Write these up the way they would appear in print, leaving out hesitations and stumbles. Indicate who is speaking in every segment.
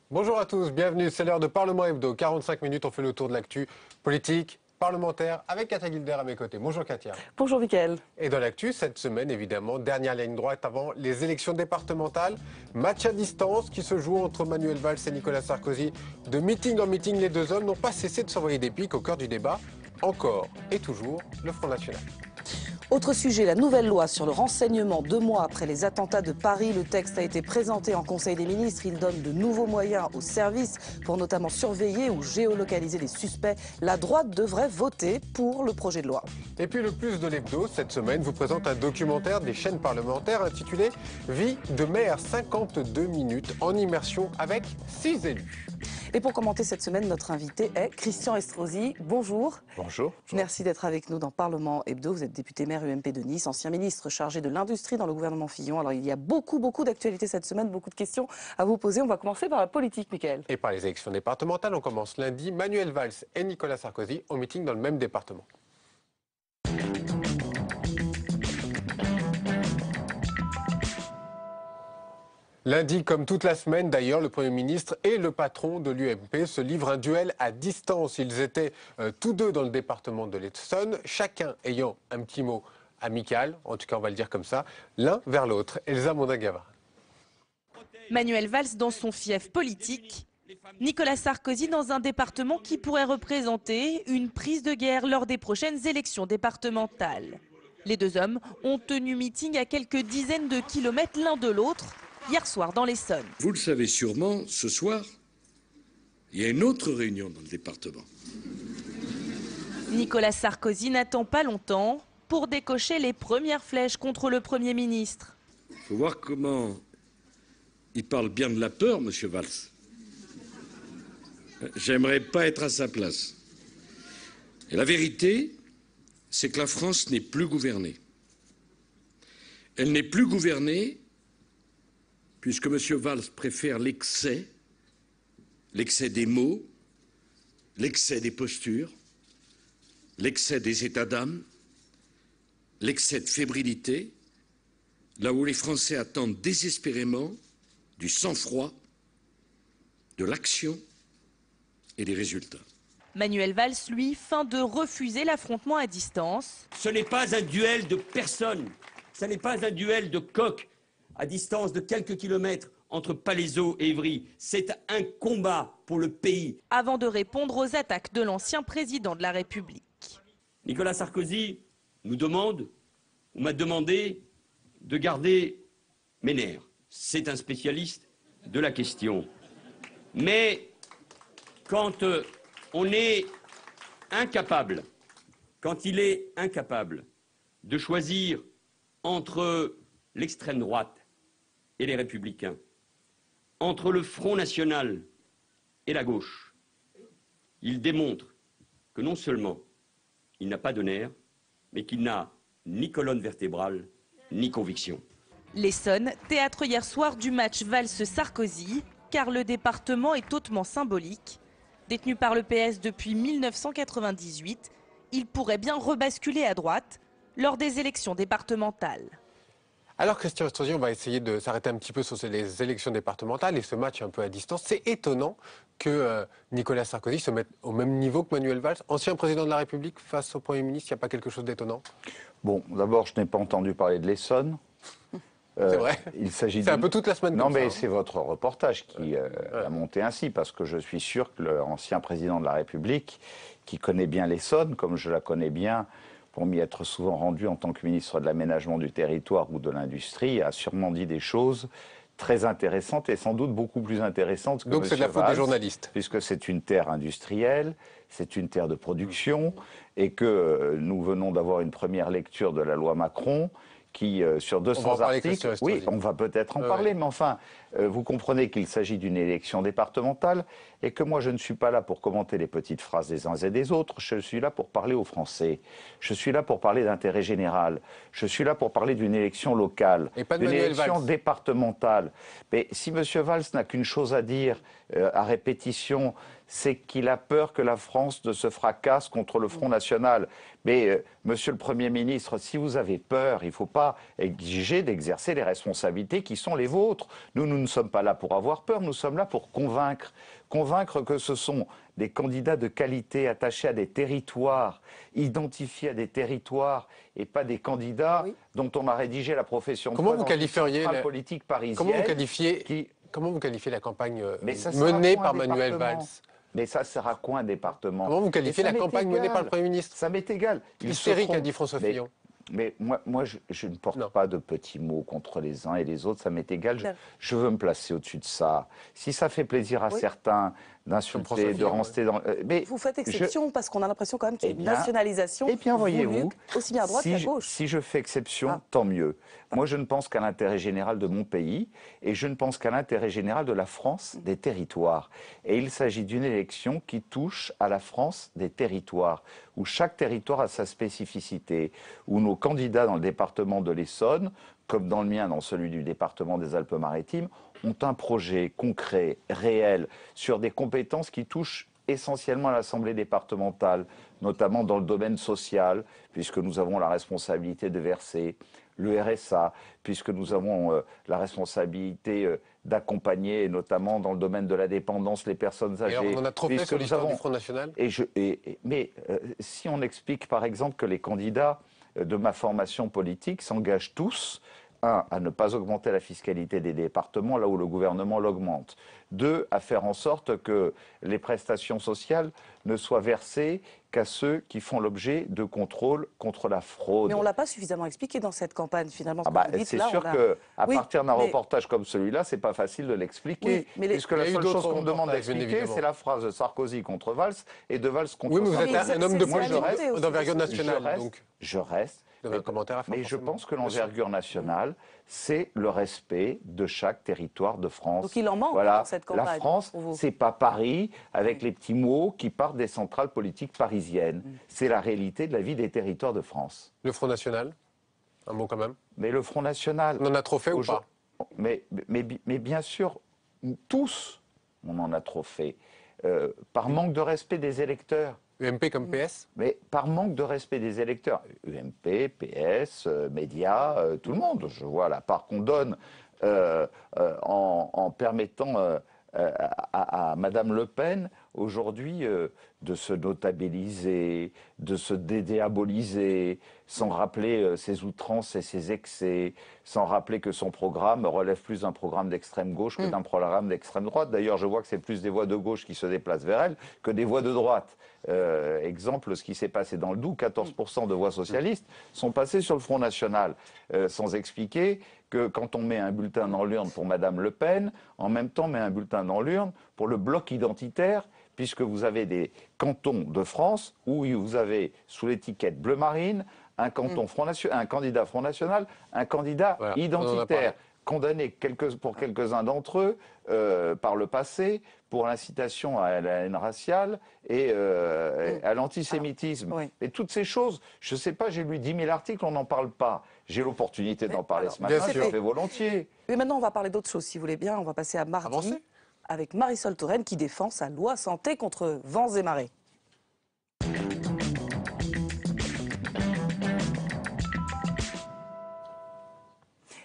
Speaker 1: Bonjour à tous, bienvenue, c'est l'heure de Parlement Hebdo. 45 minutes, on fait le tour de l'actu politique, parlementaire, avec Katia Guilder à mes côtés. Bonjour Katia.
Speaker 2: Bonjour Mickaël.
Speaker 1: Et dans l'actu, cette semaine évidemment, dernière ligne droite avant les élections départementales. Match à distance qui se joue entre Manuel Valls et Nicolas Sarkozy. De meeting en meeting, les deux hommes n'ont pas cessé de s'envoyer des piques au cœur du débat. Encore et toujours, le Front National.
Speaker 2: Autre sujet, la nouvelle loi sur le renseignement. 2 mois après les attentats de Paris, le texte a été présenté en Conseil des ministres. Il donne de nouveaux moyens aux services pour notamment surveiller ou géolocaliser les suspects. La droite devrait voter pour le projet de loi.
Speaker 1: Et puis le plus de l'hebdo, cette semaine, vous présente un documentaire des chaînes parlementaires intitulé « Vie de maire, 52 minutes en immersion avec 6 élus ».
Speaker 2: Et pour commenter cette semaine, notre invité est Christian Estrosi. Bonjour.
Speaker 3: Bonjour.
Speaker 2: Merci d'être avec nous dans Parlement Hebdo. Vous êtes député maire UMP de Nice, ancien ministre chargé de l'industrie dans le gouvernement Fillon. Alors il y a beaucoup d'actualités cette semaine, beaucoup de questions à vous poser. On va commencer par la politique, Mickaël.
Speaker 1: Et par les élections départementales, on commence lundi. Manuel Valls et Nicolas Sarkozy au meeting dans le même département. Lundi, comme toute la semaine d'ailleurs, le Premier ministre et le patron de l'UMP se livrent un duel à distance. Ils étaient tous deux dans le département de l'Essonne, chacun ayant un petit mot amical, en tout cas on va le dire comme ça, l'un vers l'autre. Elsa Mondagava.
Speaker 4: Manuel Valls dans son fief politique, Nicolas Sarkozy dans un département qui pourrait représenter une prise de guerre lors des prochaines élections départementales. Les deux hommes ont tenu meeting à quelques dizaines de kilomètres l'un de l'autre, hier soir dans l'Essonne.
Speaker 5: Vous le savez sûrement, ce soir, il y a une autre réunion dans le département.
Speaker 4: Nicolas Sarkozy n'attend pas longtemps pour décocher les premières flèches contre le Premier ministre.
Speaker 5: Il faut voir comment il parle bien de la peur, monsieur Valls. J'aimerais pas être à sa place. Et la vérité, c'est que la France n'est plus gouvernée. Elle n'est plus gouvernée puisque M. Valls préfère l'excès des mots, l'excès des postures, l'excès des états d'âme, l'excès de fébrilité, là où les Français attendent désespérément du sang-froid, de l'action et des résultats.
Speaker 4: Manuel Valls, lui, feint de refuser l'affrontement à distance.
Speaker 6: Ce n'est pas un duel de personnes, ce n'est pas un duel de coqs à distance de quelques kilomètres entre Palaiseau et Évry. C'est un combat pour le pays.
Speaker 4: Avant de répondre aux attaques de l'ancien président de la République.
Speaker 6: Nicolas Sarkozy nous demande, ou m'a demandé, de garder mes nerfs. C'est un spécialiste de la question. Mais quand on est incapable, quand il est incapable de choisir entre l'extrême droite et les Républicains, entre le Front National et la gauche, il démontre que non seulement il n'a pas de nerfs, mais qu'il n'a ni colonne vertébrale, ni conviction.
Speaker 4: L'Essonne, théâtre hier soir du match Valls-Sarkozy, car le département est hautement symbolique. Détenu par le PS depuis 1998, il pourrait bien rebasculer à droite lors des élections départementales.
Speaker 1: Alors Christian Estrosi, on va essayer de s'arrêter un petit peu sur les élections départementales et ce match un peu à distance. C'est étonnant que Nicolas Sarkozy se mette au même niveau que Manuel Valls, ancien président de la République, face au Premier ministre. Il n'y a pas quelque chose d'étonnant?
Speaker 3: Bon, d'abord, je n'ai pas entendu parler de l'Essonne.
Speaker 1: C'est vrai.
Speaker 3: C'est
Speaker 1: un peu toute la semaine.
Speaker 3: Non, mais
Speaker 1: ça,
Speaker 3: c'est votre reportage qui a monté ainsi, parce que je suis sûr que l'ancien président de la République, qui connaît bien l'Essonne, comme je la connais bien, pour m'y être souvent rendu en tant que ministre de l'aménagement du territoire ou de l'industrie, a sûrement dit des choses très intéressantes et sans doute beaucoup plus intéressantes que
Speaker 1: Donc c'est de la faute des journalistes.
Speaker 3: Puisque c'est une terre industrielle, c'est une terre de production, et que nous venons d'avoir une première lecture de la loi Macron, qui, sur 200 articles, oui, on va peut-être en parler, mais enfin, vous comprenez qu'il s'agit d'une élection départementale et que moi, je ne suis pas là pour commenter les petites phrases des uns et des autres, je suis là pour parler aux Français, je suis là pour parler d'intérêt général, je suis là pour parler d'une élection locale, d'une élection départementale. Mais si M. Valls n'a qu'une chose à dire à répétition, c'est qu'il a peur que la France ne se fracasse contre le Front National. Mais, monsieur le Premier ministre, si vous avez peur, il ne faut pas exiger d'exercer les responsabilités qui sont les vôtres. Nous ne sommes pas là pour avoir peur, nous sommes là pour convaincre. Convaincre que ce sont des candidats de qualité attachés à des territoires, identifiés à des territoires, et pas des candidats dont on a rédigé la profession de foi dans une centrale politique parisienne.
Speaker 1: Comment vous qualifiez la campagne menée par Manuel Valls?
Speaker 3: Mais ça sert à quoi un département?
Speaker 1: Comment vous qualifiez la campagne menée par le Premier ministre?
Speaker 3: Ça m'est égal.
Speaker 1: Hystérique, a dit François Fillon.
Speaker 3: Mais moi je ne porte pas de petits mots contre les uns et les autres, ça m'est égal. Je veux me placer au-dessus de ça. Si ça fait plaisir à certains d'insulter, de rester dans...
Speaker 2: Mais vous faites exception parce qu'on a l'impression quand même qu'il y a une nationalisation.
Speaker 3: Eh bien, voyez-vous,
Speaker 2: aussi bien à droite qu'à gauche.
Speaker 3: Si je fais exception, tant mieux. Moi, je ne pense qu'à l'intérêt général de mon pays et je ne pense qu'à l'intérêt général de la France des territoires. Et il s'agit d'une élection qui touche à la France des territoires, où chaque territoire a sa spécificité, où nos candidats dans le département de l'Essonne, comme dans le mien, dans celui du département des Alpes-Maritimes, ont un projet concret, réel, sur des compétences qui touchent essentiellement à l'Assemblée départementale, notamment dans le domaine social, puisque nous avons la responsabilité de verser le RSA, puisque nous avons la responsabilité d'accompagner, notamment dans le domaine de la dépendance, les personnes âgées.
Speaker 1: Et alors on en a trop fait sur l'histoire du Front National.
Speaker 3: Mais si on explique par exemple que les candidats de ma formation politique s'engagent tous, un, à ne pas augmenter la fiscalité des départements là où le gouvernement l'augmente. Deux, à faire en sorte que les prestations sociales ne soient versées qu'à ceux qui font l'objet de contrôles contre la fraude.
Speaker 2: Mais on ne l'a pas suffisamment expliqué dans cette campagne, finalement.
Speaker 3: C'est sûr qu'à partir d'un reportage comme celui-là, c'est pas facile de l'expliquer. Oui, puisque la seule chose qu'on me demande d'expliquer, c'est la phrase de Sarkozy contre Valls et de Valls contre Sarkozy.
Speaker 1: Oui, mais vous êtes un homme de politique d'envergure nationale.
Speaker 3: Je reste. Mais je pense que l'envergure nationale, c'est le respect de chaque territoire de France.
Speaker 2: Donc il en manque dans cette campagne.
Speaker 3: La France, c'est pas Paris avec les petits mots qui partent des centrales politiques parisiennes. C'est la réalité de la vie des territoires de France.
Speaker 1: Le Front National, un mot quand même.
Speaker 3: Mais le Front National...
Speaker 1: On en a trop fait ou pas?
Speaker 3: Mais bien sûr, tous, on en a trop fait. Par manque de respect des électeurs.
Speaker 1: UMP comme PS?
Speaker 3: Mais par manque de respect des électeurs. UMP, PS, médias, tout le monde. Je vois la part qu'on donne en permettant à Madame Le Pen aujourd'hui de se notabiliser, de se dédiaboliser, sans rappeler ses outrances et ses excès, sans rappeler que son programme relève plus d'un programme d'extrême gauche que d'un programme d'extrême droite. D'ailleurs, je vois que c'est plus des voix de gauche qui se déplacent vers elle que des voix de droite. Exemple, ce qui s'est passé dans le Doubs, 14% de voix socialistes sont passées sur le Front National, sans expliquer que quand on met un bulletin dans l'urne pour Madame Le Pen, en même temps on met un bulletin dans l'urne pour le bloc identitaire, puisque vous avez des cantons de France où vous avez sous l'étiquette bleu marine un canton un candidat Front National, un candidat identitaire, condamné pour quelques-uns d'entre eux par le passé pour l'incitation à la haine raciale et à l'antisémitisme. Et toutes ces choses, je ne sais pas, j'ai lu 10 000 articles, on n'en parle pas. J'ai l'opportunité d'en parler ce matin, je le fais volontiers.
Speaker 2: Mais maintenant, on va parler d'autre chose, si vous voulez bien. On va passer à mardi avec Marisol Touraine qui défend sa loi santé contre vents et marées.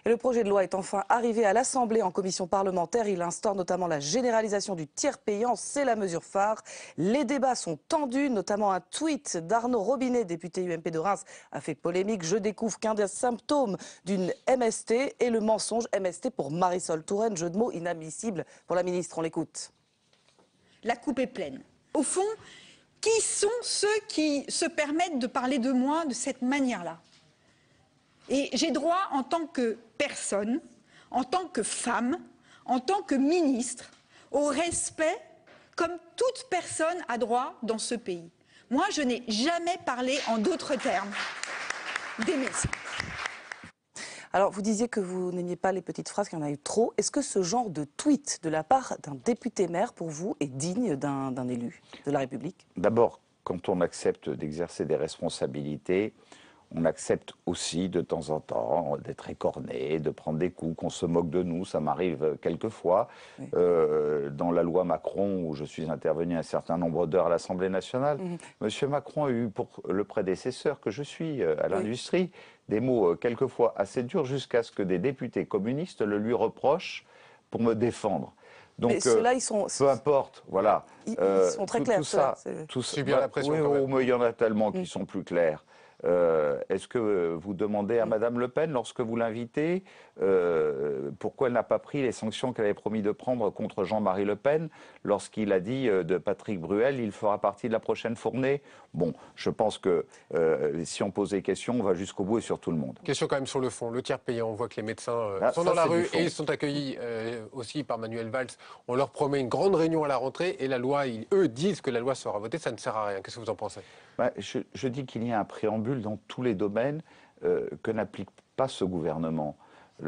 Speaker 2: Et le projet de loi est enfin arrivé à l'Assemblée en commission parlementaire. Il instaure notamment la généralisation du tiers payant. C'est la mesure phare. Les débats sont tendus, notamment un tweet d'Arnaud Robinet, député UMP de Reims, a fait polémique. Je découvre qu'un des symptômes d'une MST est le mensonge. MST pour Marisol Touraine, jeu de mots inadmissible pour la ministre. On l'écoute.
Speaker 7: La coupe est pleine. Au fond, qui sont ceux qui se permettent de parler de moi de cette manière-là ? Et j'ai droit, en tant que personne, en tant que femme, en tant que ministre, au respect comme toute personne a droit dans ce pays. Moi, je n'ai jamais parlé en d'autres termes d'aimer ça.
Speaker 2: Alors, vous disiez que vous n'aimiez pas les petites phrases, qu'il y en a eu trop. Est-ce que ce genre de tweet de la part d'un député-maire, pour vous, est digne d'un élu de la République ?
Speaker 3: D'abord, quand on accepte d'exercer des responsabilités, on accepte aussi de temps en temps d'être écorné, de prendre des coups, qu'on se moque de nous, ça m'arrive quelquefois. Oui. Dans la loi Macron, où je suis intervenu un certain nombre d'heures à l'Assemblée nationale, M. Macron a eu pour le prédécesseur que je suis à l'industrie des mots quelquefois assez durs, jusqu'à ce que des députés communistes le lui reprochent pour me défendre. Donc, mais ceux-là, ils sont... peu importe, voilà.
Speaker 2: Ils sont très clairs.
Speaker 3: Tout ça, bien la pression. Oui, mais il y en a tellement qui sont plus clairs. Est-ce que vous demandez à Madame Le Pen, lorsque vous l'invitez, pourquoi elle n'a pas pris les sanctions qu'elle avait promis de prendre contre Jean-Marie Le Pen lorsqu'il a dit de Patrick Bruel, il fera partie de la prochaine fournée? Bon, je pense que si on pose des questions, on va jusqu'au bout et sur tout le monde.
Speaker 1: Question quand même sur le fond. Le tiers payant, on voit que les médecins sont dans la rue et ils sont accueillis aussi par Manuel Valls. On leur promet une grande réunion à la rentrée et la loi, eux disent que la loi sera votée, ça ne sert à rien. Qu'est-ce que vous en pensez?
Speaker 3: Je dis qu'il y a un préambule dans tous les domaines que n'applique pas ce gouvernement.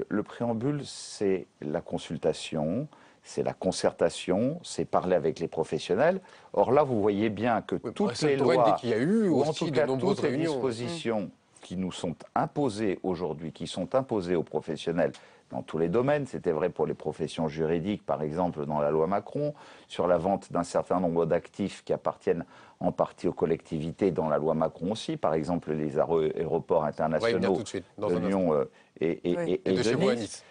Speaker 3: Le préambule, c'est la consultation, c'est la concertation, c'est parler avec les professionnels. Or là, vous voyez bien que toutes les lois,
Speaker 1: qu'il y a eu
Speaker 3: ou en
Speaker 1: aussi
Speaker 3: tout cas
Speaker 1: de nombreuses
Speaker 3: toutes les
Speaker 1: réunions,
Speaker 3: dispositions qui nous sont imposées aujourd'hui, qui sont imposées aux professionnels dans tous les domaines, c'était vrai pour les professions juridiques, par exemple dans la loi Macron, sur la vente d'un certain nombre d'actifs qui appartiennent en partie aux collectivités dans la loi Macron aussi, par exemple les aéroports internationaux de Lyon et de Nice.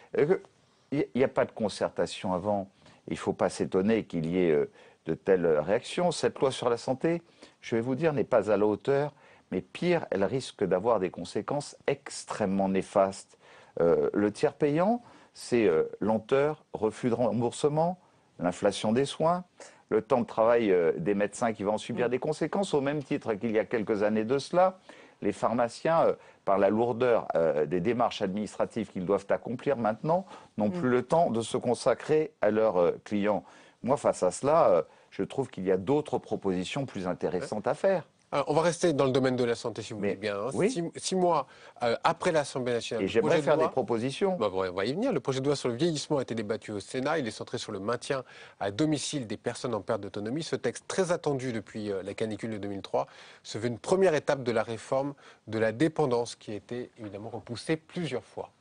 Speaker 3: Il n'y a pas de concertation avant. Il ne faut pas s'étonner qu'il y ait de telles réactions. Cette loi sur la santé, je vais vous dire, n'est pas à la hauteur, mais pire, elle risque d'avoir des conséquences extrêmement néfastes. Le tiers payant, c'est lenteur, refus de remboursement, l'inflation des soins, le temps de travail des médecins qui vont en subir des conséquences, au même titre qu'il y a quelques années de cela. Les pharmaciens, par la lourdeur des démarches administratives qu'ils doivent accomplir maintenant, n'ont plus le temps de se consacrer à leurs clients. Moi, face à cela, je trouve qu'il y a d'autres propositions plus intéressantes à faire.
Speaker 1: Alors, on va rester dans le domaine de la santé, si vous voulez bien. Hein.
Speaker 3: Oui.
Speaker 1: 6 mois après l'Assemblée nationale.
Speaker 3: Et j'aimerais faire des propositions.
Speaker 1: On va y venir. Le projet de loi sur le vieillissement a été débattu au Sénat. Il est centré sur le maintien à domicile des personnes en perte d'autonomie. Ce texte, très attendu depuis la canicule de 2003, se veut une première étape de la réforme de la dépendance qui a été évidemment repoussée plusieurs fois.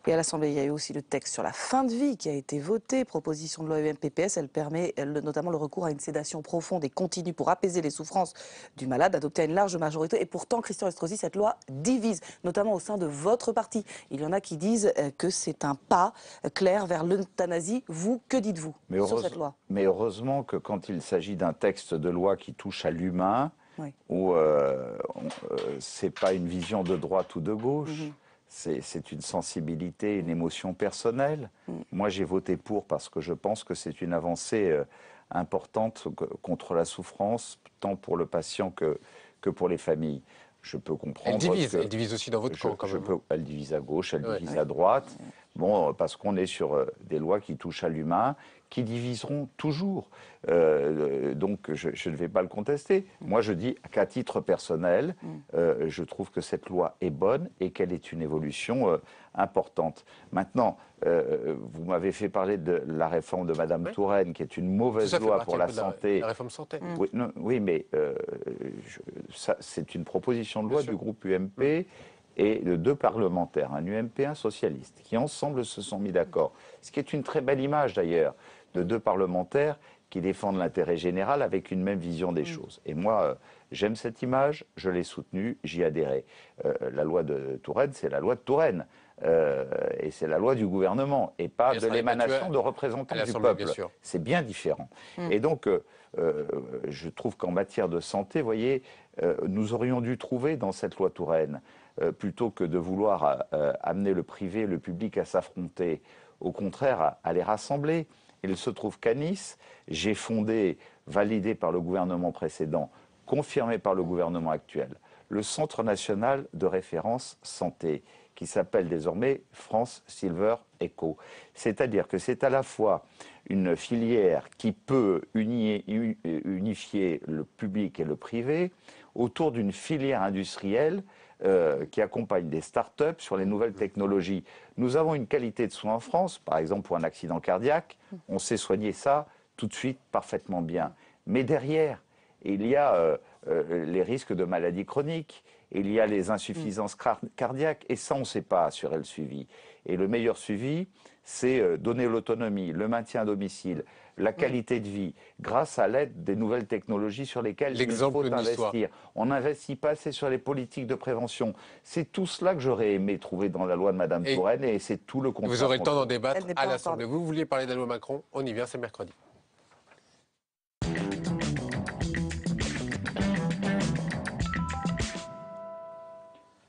Speaker 2: Et à l'Assemblée, il y a eu aussi le texte sur la fin de vie qui a été voté. Proposition de loi UMPPS, elle permet notamment le recours à une sédation profonde et continue pour apaiser les souffrances du malade, adoptée à une large majorité. Et pourtant, Christian Estrosi, cette loi divise, notamment au sein de votre parti. Il y en a qui disent que c'est un pas clair vers l'euthanasie. Vous, que dites-vous sur cette loi?
Speaker 3: Mais heureusement que quand il s'agit d'un texte de loi qui touche à l'humain, où c'est pas une vision de droite ou de gauche, c'est une sensibilité, une émotion personnelle. Moi, j'ai voté pour parce que je pense que c'est une avancée importante contre la souffrance, tant pour le patient que pour les familles. Je peux comprendre.
Speaker 1: Elle divise aussi dans votre camp, quand même.
Speaker 3: Elle divise à gauche, elle divise à droite. Bon, parce qu'on est sur des lois qui touchent à l'humain, qui diviseront toujours. Donc, je ne vais pas le contester. Moi, je dis qu'à titre personnel, je trouve que cette loi est bonne et qu'elle est une évolution importante. Maintenant, vous m'avez fait parler de la réforme de Mme Touraine, qui est une mauvaise loi pour la santé.
Speaker 1: La réforme santé.
Speaker 3: Oui, mais c'est une proposition de loi du groupe UMP et de 2 parlementaires, un UMP et un socialiste, qui ensemble se sont mis d'accord. Ce qui est une très belle image d'ailleurs, de 2 parlementaires qui défendent l'intérêt général avec une même vision des choses. Et moi, j'aime cette image, je l'ai soutenue, j'y adhérais. La loi de Touraine, c'est la loi de Touraine. Et c'est la loi du gouvernement, et pas de l'émanation de représentants du peuple. C'est bien différent. Et donc, je trouve qu'en matière de santé, vous voyez, nous aurions dû trouver dans cette loi Touraine, plutôt que de vouloir amener le privé et le public à s'affronter, au contraire, à les rassembler. Il se trouve qu'à Nice, j'ai fondé, validé par le gouvernement précédent, confirmé par le gouvernement actuel, le Centre national de référence santé, qui s'appelle désormais France Silver Eco. C'est-à-dire que c'est à la fois une filière qui peut unifier le public et le privé autour d'une filière industrielle qui accompagne des start-up sur les nouvelles technologies. Nous avons une qualité de soins en France, par exemple pour un accident cardiaque, on sait soigner ça tout de suite parfaitement bien. Mais derrière, il y a les risques de maladies chroniques, il y a les insuffisances cardiaques, et ça, on ne sait pas assurer le suivi. Et le meilleur suivi, c'est donner l'autonomie, le maintien à domicile, la qualité de vie, grâce à l'aide des nouvelles technologies sur lesquelles il faut investir. On n'investit pas assez sur les politiques de prévention. C'est tout cela que j'aurais aimé trouver dans la loi de Mme Touraine, et c'est tout le contraire.
Speaker 1: Vous aurez le temps d'en débattre à l'Assemblée. Vous vouliez parler de la loi Macron? On y vient, c'est mercredi.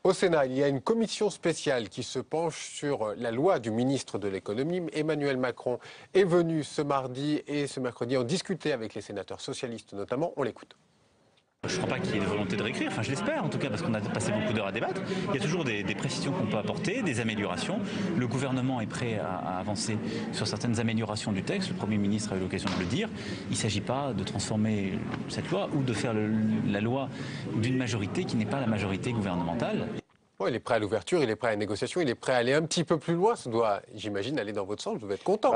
Speaker 1: Au Sénat, il y a une commission spéciale qui se penche sur la loi du ministre de l'économie. Emmanuel Macron est venu ce mardi et ce mercredi en discuter avec les sénateurs socialistes notamment. On l'écoute.
Speaker 8: Je ne crois pas qu'il y ait de volonté de réécrire, enfin je l'espère en tout cas, parce qu'on a passé beaucoup d'heures à débattre. Il y a toujours des précisions qu'on peut apporter, des améliorations. Le gouvernement est prêt à avancer sur certaines améliorations du texte. Le Premier ministre a eu l'occasion de le dire. Il ne s'agit pas de transformer cette loi ou de faire la loi d'une majorité qui n'est pas la majorité gouvernementale.
Speaker 1: Bon, il est prêt à l'ouverture, il est prêt à la négociation, il est prêt à aller un petit peu plus loin. Ça doit, j'imagine, aller dans votre sens. Vous devez être content.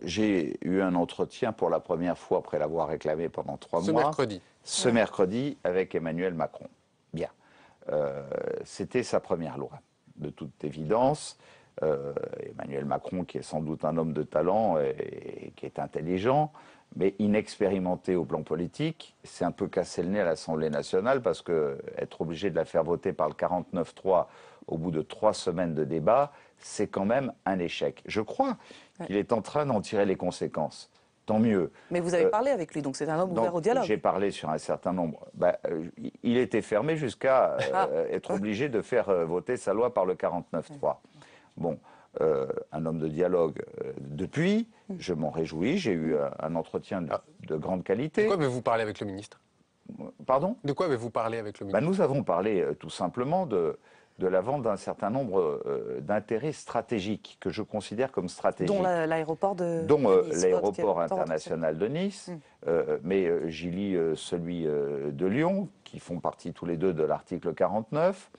Speaker 3: J'ai eu un entretien pour la première fois après l'avoir réclamé pendant 3 mois.
Speaker 1: Mercredi.
Speaker 3: Ce mercredi avec Emmanuel Macron. Bien. C'était sa première loi, de toute évidence. Emmanuel Macron, qui est sans doute un homme de talent et qui est intelligent, mais inexpérimenté au plan politique, c'est un peu cassé le nez à l'Assemblée nationale parce qu'être obligé de la faire voter par le 49-3 au bout de 3 semaines de débat, c'est quand même un échec. Je crois qu'il est en train d'en tirer les conséquences. Tant mieux.
Speaker 2: Mais vous avez parlé avec lui, donc c'est un homme ouvert au dialogue.
Speaker 3: J'ai parlé sur un certain nombre. Il était fermé jusqu'à être obligé de faire voter sa loi par le 49-3. Bon, un homme de dialogue depuis, je m'en réjouis. J'ai eu un entretien de grande qualité.
Speaker 1: De quoi avez-vous parlé avec le ministre?
Speaker 3: Pardon?
Speaker 1: De quoi avez-vous parlé avec le ministre?
Speaker 3: Nous avons parlé tout simplement de la vente d'un certain nombre d'intérêts stratégiques que je considère comme stratégiques.
Speaker 2: Dont l'aéroport de Nice.
Speaker 3: Dont l'aéroport international de Nice, mais j'y lis celui de Lyon, qui font partie tous les deux de l'article 49,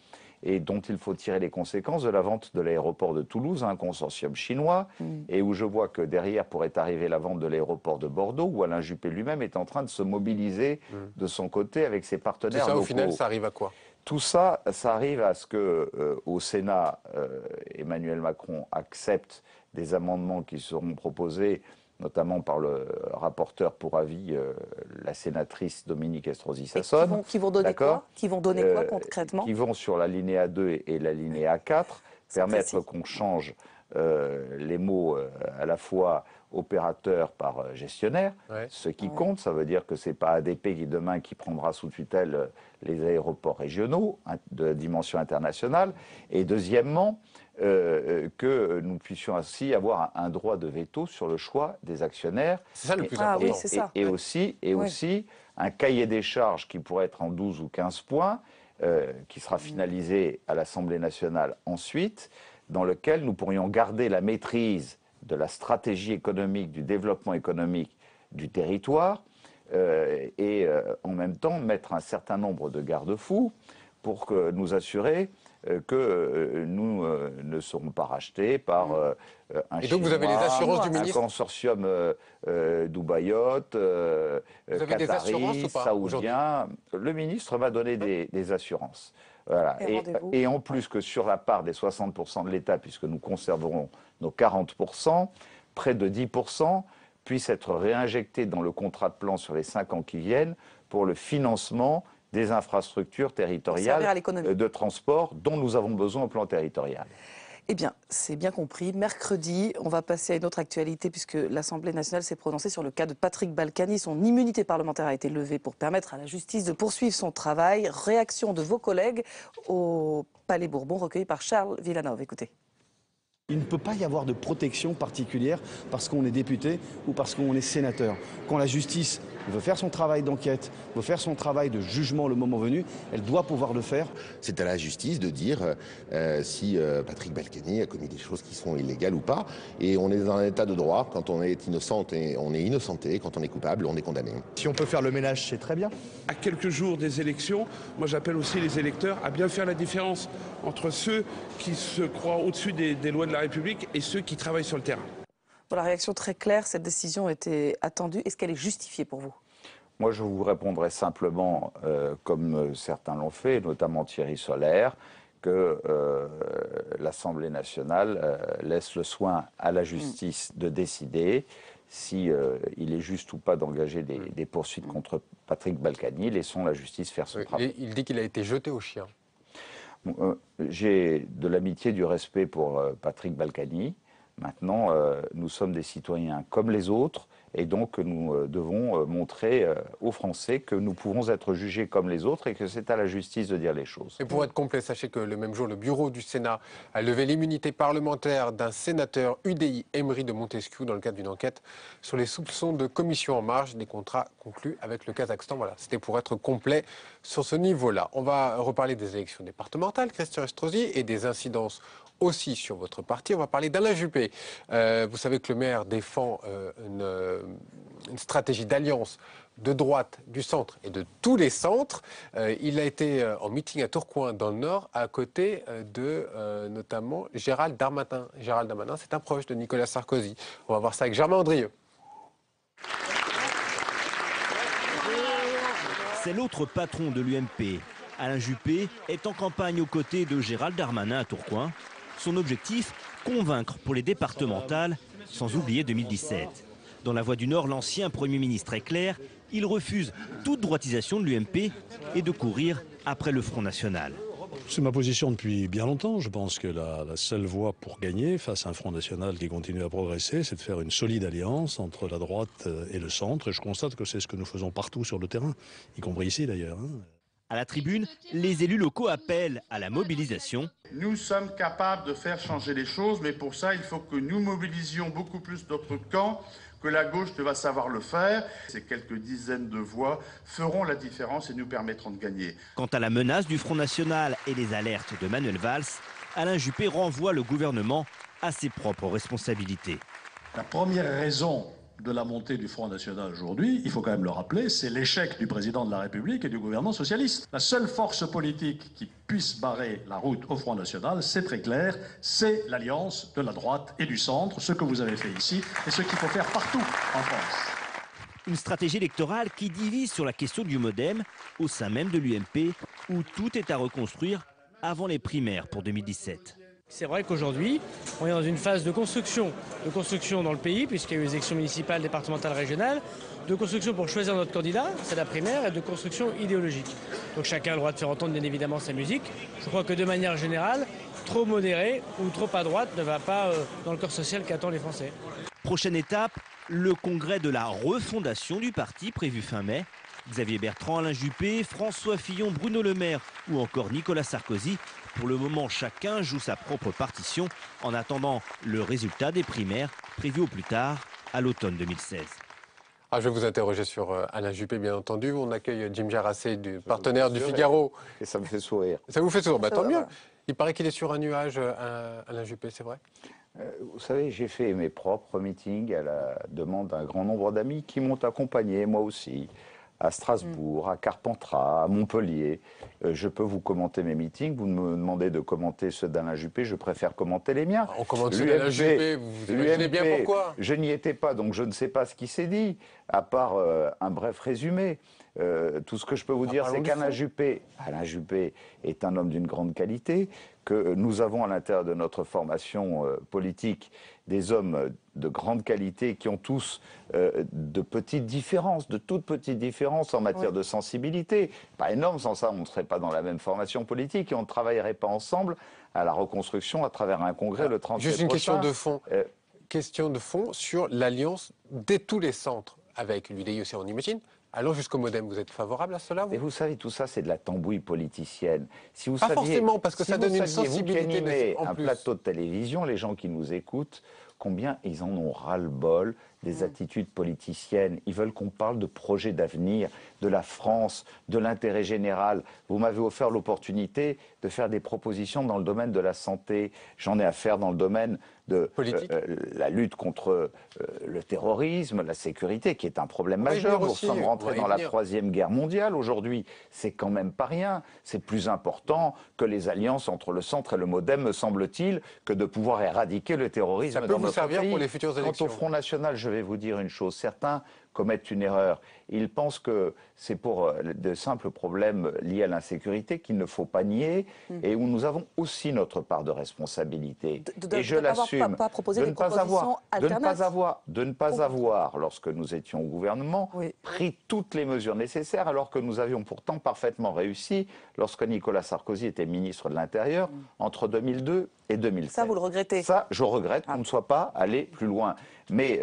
Speaker 3: et dont il faut tirer les conséquences de la vente de l'aéroport de Toulouse à un consortium chinois, et où je vois que derrière pourrait arriver la vente de l'aéroport de Bordeaux, où Alain Juppé lui-même est en train de se mobiliser de son côté avec ses partenaires locaux.
Speaker 1: Au final, ça arrive à quoi?
Speaker 3: Tout ça, ça arrive à ce que, au Sénat, Emmanuel Macron accepte des amendements qui seront proposés, notamment par le rapporteur pour avis, la sénatrice Dominique Estrosi Sassone.
Speaker 2: Qui vont donner quoi? Qui vont donner quoi concrètement? Qui
Speaker 3: vont sur l'alinéa 2 et l'alinéa 4, permettre qu'on change les mots à la fois opérateur par gestionnaire. Ce qui compte, ça veut dire que ce n'est pas ADP qui demain qui prendra sous tutelle les aéroports régionaux de dimension internationale. Et deuxièmement, que nous puissions ainsi avoir un droit de veto sur le choix des actionnaires.
Speaker 1: C'est ça le plus important.
Speaker 2: Oui, c'est ça.
Speaker 3: Et aussi un cahier des charges qui pourrait être en 12 ou 15 points, qui sera finalisé à l'Assemblée nationale ensuite, dans lequel nous pourrions garder la maîtrise de la stratégie économique, du développement économique du territoire, et en même temps mettre un certain nombre de garde-fous pour nous assurer que nous ne serons pas rachetés par un
Speaker 1: Et donc vous avez les assurances du ministre?
Speaker 3: Un consortium dubaïote, qatari, saoudien. Le ministre m'a donné des assurances. Voilà. Et en plus que sur la part des 60% de l'État, puisque nous conserverons nos 40%, près de 10% puissent être réinjectés dans le contrat de plan sur les 5 ans qui viennent pour le financement des infrastructures territoriales de transport dont nous avons besoin au plan territorial.
Speaker 2: Eh bien, c'est bien compris. Mercredi, on va passer à une autre actualité puisque l'Assemblée nationale s'est prononcée sur le cas de Patrick Balkany. Son immunité parlementaire a été levée pour permettre à la justice de poursuivre son travail. Réaction de vos collègues au Palais Bourbon, recueillie par Charles Villanov. Écoutez.
Speaker 9: Il ne peut pas y avoir de protection particulière parce qu'on est député ou parce qu'on est sénateur. Quand la justice veut faire son travail d'enquête, veut faire son travail de jugement le moment venu, elle doit pouvoir le faire.
Speaker 10: C'est à la justice de dire si Patrick Balkany a commis des choses qui sont illégales ou pas. Et on est dans un état de droit. Quand on est innocent, on est innocenté. Quand on est coupable, on est condamné.
Speaker 9: Si on peut faire le ménage, c'est très bien.
Speaker 11: À quelques jours des élections, moi j'appelle aussi les électeurs à bien faire la différence entre ceux qui se croient au-dessus des lois de la République et ceux qui travaillent sur le terrain.
Speaker 2: Bon, la réaction très claire, cette décision était attendue. Est-ce qu'elle est justifiée pour vous?
Speaker 3: Moi, je vous répondrai simplement, comme certains l'ont fait, notamment Thierry Solère, que l'Assemblée nationale laisse le soin à la justice de décider si il est juste ou pas d'engager des poursuites contre Patrick Balkany. Laissons la justice faire son travail.
Speaker 1: Il dit qu'il a été jeté au chien.
Speaker 3: J'ai de l'amitié, du respect pour Patrick Balkany. Maintenant, nous sommes des citoyens comme les autres, et donc nous devons montrer aux Français que nous pouvons être jugés comme les autres et que c'est à la justice de dire les choses.
Speaker 1: Et pour être complet, sachez que le même jour, le bureau du Sénat a levé l'immunité parlementaire d'un sénateur UDI, Emery de Montesquieu, dans le cadre d'une enquête sur les soupçons de commission en marge des contrats conclus avec le Kazakhstan. Voilà, c'était pour être complet sur ce niveau-là. On va reparler des élections départementales, Christian Estrosi, et des incidences aussi sur votre parti. On va parler d'Alain Juppé. Vous savez que le maire défend une stratégie d'alliance de droite, du centre et de tous les centres. Il a été en meeting à Tourcoing dans le Nord à côté de notamment Gérald Darmanin. Gérald Darmanin, c'est un proche de Nicolas Sarkozy. On va voir ça avec Germain Andrieux.
Speaker 12: C'est l'autre patron de l'UMP. Alain Juppé est en campagne aux côtés de Gérald Darmanin à Tourcoing. Son objectif, convaincre pour les départementales, sans oublier 2017. Dans la Voix du Nord, l'ancien Premier ministre est clair, il refuse toute droitisation de l'UMP et de courir après le Front National.
Speaker 13: C'est ma position depuis bien longtemps. Je pense que la seule voie pour gagner face à un Front National qui continue à progresser, c'est de faire une solide alliance entre la droite et le centre. Et je constate que c'est ce que nous faisons partout sur le terrain, y compris ici d'ailleurs.
Speaker 12: À la tribune, les élus locaux appellent à la mobilisation.
Speaker 14: Nous sommes capables de faire changer les choses, mais pour ça, il faut que nous mobilisions beaucoup plus notre camp, que la gauche va savoir le faire. Ces quelques dizaines de voix feront la différence et nous permettront de gagner.
Speaker 12: Quant à la menace du Front National et les alertes de Manuel Valls, Alain Juppé renvoie le gouvernement à ses propres responsabilités.
Speaker 15: La première raison de la montée du Front National aujourd'hui, il faut quand même le rappeler, c'est l'échec du président de la République et du gouvernement socialiste. La seule force politique qui puisse barrer la route au Front National, c'est très clair, c'est l'alliance de la droite et du centre, ce que vous avez fait ici et ce qu'il faut faire partout en France.
Speaker 12: Une stratégie électorale qui divise sur la question du MoDem au sein même de l'UMP, où tout est à reconstruire avant les primaires pour 2017.
Speaker 16: C'est vrai qu'aujourd'hui, on est dans une phase de construction dans le pays, puisqu'il y a eu les élections municipales, départementales, régionales, de construction pour choisir notre candidat, c'est la primaire, et de construction idéologique. Donc chacun a le droit de faire entendre bien évidemment sa musique. Je crois que de manière générale, trop modéré ou trop à droite ne va pas dans le corps social qu'attendent les Français.
Speaker 12: Prochaine étape, le congrès de la refondation du parti prévu fin mai. Xavier Bertrand, Alain Juppé, François Fillon, Bruno Le Maire ou encore Nicolas Sarkozy. Pour le moment, chacun joue sa propre partition en attendant le résultat des primaires prévues au plus tard à l'automne 2016.
Speaker 1: Je vais vous interroger sur Alain Juppé, bien entendu. On accueille Jim Jarassé, partenaire du Figaro.
Speaker 3: Et ça me fait sourire.
Speaker 1: Ça vous fait sourire? Tant mieux. Il paraît qu'il est sur un nuage, Alain Juppé, c'est vrai?
Speaker 3: Vous savez, j'ai fait mes propres meetings à la demande d'un grand nombre d'amis qui m'ont accompagné, moi aussi, à Strasbourg, à Carpentras, à Montpellier. Je peux vous commenter mes meetings. Vous me demandez de commenter ceux d'Alain Juppé. Je préfère commenter les miens.
Speaker 1: On commente ceux d'Alain Juppé. Vous imaginez bien pourquoi?
Speaker 3: Je n'y étais pas, donc je ne sais pas ce qui s'est dit, à part un bref résumé. Tout ce que je peux vous dire, c'est qu'Alain Juppé est un homme d'une grande qualité, que nous avons à l'intérieur de notre formation politique des hommes de grande qualité qui ont tous de petites différences, de toutes petites différences en matière de sensibilité. Pas énorme, sans ça on ne serait pas dans la même formation politique et on ne travaillerait pas ensemble à la reconstruction à travers un congrès le 30 mai prochain.
Speaker 1: Juste une question de fond. Question de fond sur l'alliance de tous les centres avec l'UDI aussi, on imagine. Allons jusqu'au MoDem, vous êtes favorable à cela?
Speaker 3: Et vous savez, tout ça, c'est de la tambouille politicienne. Si vous
Speaker 1: pas forcément, parce que ça donne une sensibilité.
Speaker 3: Un plateau de télévision, les gens qui nous écoutent, combien ils en ont ras-le-bol des attitudes politiciennes. Ils veulent qu'on parle de projets d'avenir, de la France, de l'intérêt général. Vous m'avez offert l'opportunité de faire des propositions dans le domaine de la santé. J'en ai à faire dans le domaine de la lutte contre le terrorisme, la sécurité, qui est un problème majeur. Nous sommes rentrés dans la Troisième Guerre mondiale aujourd'hui. C'est quand même pas rien. C'est plus important que les alliances entre le centre et le MoDem, me semble-t-il, que de pouvoir éradiquer le terrorisme dans notre pays.
Speaker 1: Ça peut vous servir pour les futures élections.
Speaker 3: Quant au Front National, je vais vous dire une chose. Certains commettent une erreur. Ils pensent que c'est pour de simples problèmes liés à l'insécurité qu'il ne faut pas nier et où nous avons aussi notre part de responsabilité. Et je l'assume. De ne pas avoir, lorsque nous étions au gouvernement, pris toutes les mesures nécessaires, alors que nous avions pourtant parfaitement réussi lorsque Nicolas Sarkozy était ministre de l'Intérieur entre 2002 et 2007.
Speaker 2: Ça, vous le regrettez?
Speaker 3: Ça, je regrette qu'on ne soit pas allé plus loin. Mais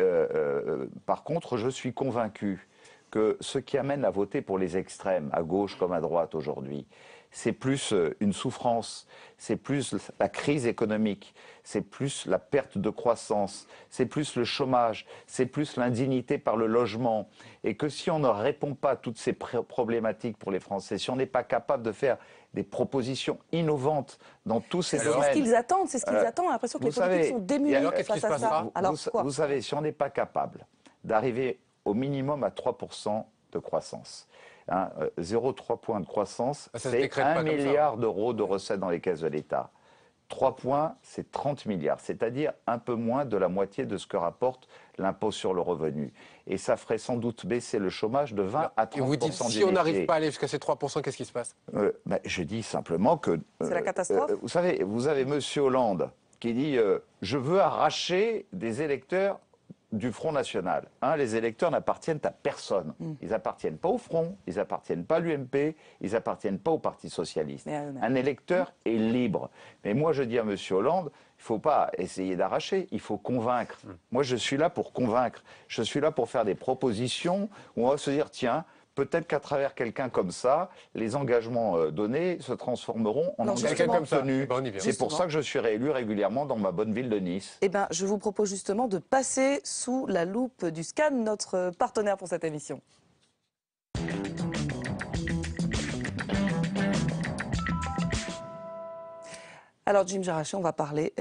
Speaker 3: par contre, je suis convaincu que ce qui amène à voter pour les extrêmes, à gauche comme à droite aujourd'hui, c'est plus une souffrance, c'est plus la crise économique, c'est plus la perte de croissance, c'est plus le chômage, c'est plus l'indignité par le logement. Et que si on ne répond pas à toutes ces problématiques pour les Français, si on n'est pas capable de faire des propositions innovantes dans tous ces domaines...
Speaker 2: C'est ce qu'ils attendent, c'est ce qu'ils attendent. J'ai l'impression que les politiques sont démunis face à ça.
Speaker 3: Alors, vous savez, si on n'est pas capable d'arriver au minimum à 3% de croissance, 0,3 points de croissance, c'est 1 milliard d'euros de recettes dans les caisses de l'État. 3 points, c'est 30 milliards, c'est-à-dire un peu moins de la moitié de ce que rapporte l'impôt sur le revenu. Et ça ferait sans doute baisser le chômage de 20 à 30%.
Speaker 1: Et vous dites, si on n'arrive pas à aller jusqu'à ces 3%, qu'est-ce qui se passe?
Speaker 3: Je dis simplement que...
Speaker 2: c'est la catastrophe.
Speaker 3: Vous avez M. Hollande qui dit je veux arracher des électeurs du Front National. Les électeurs n'appartiennent à personne. Ils n'appartiennent pas au Front, ils n'appartiennent pas à l'UMP, ils n'appartiennent pas au Parti Socialiste. Un électeur est libre. Mais moi, je dis à M. Hollande, il ne faut pas essayer d'arracher, il faut convaincre. Moi, je suis là pour convaincre. Je suis là pour faire des propositions où on va se dire, tiens, peut-être qu'à travers quelqu'un comme ça, les engagements donnés se transformeront en engagements tenus. C'est pour ça que je suis réélu régulièrement dans ma bonne ville de Nice.
Speaker 2: Eh bien, je vous propose justement de passer sous la loupe du SCAN, notre partenaire pour cette émission. Alors, Jim Jarachet, on va parler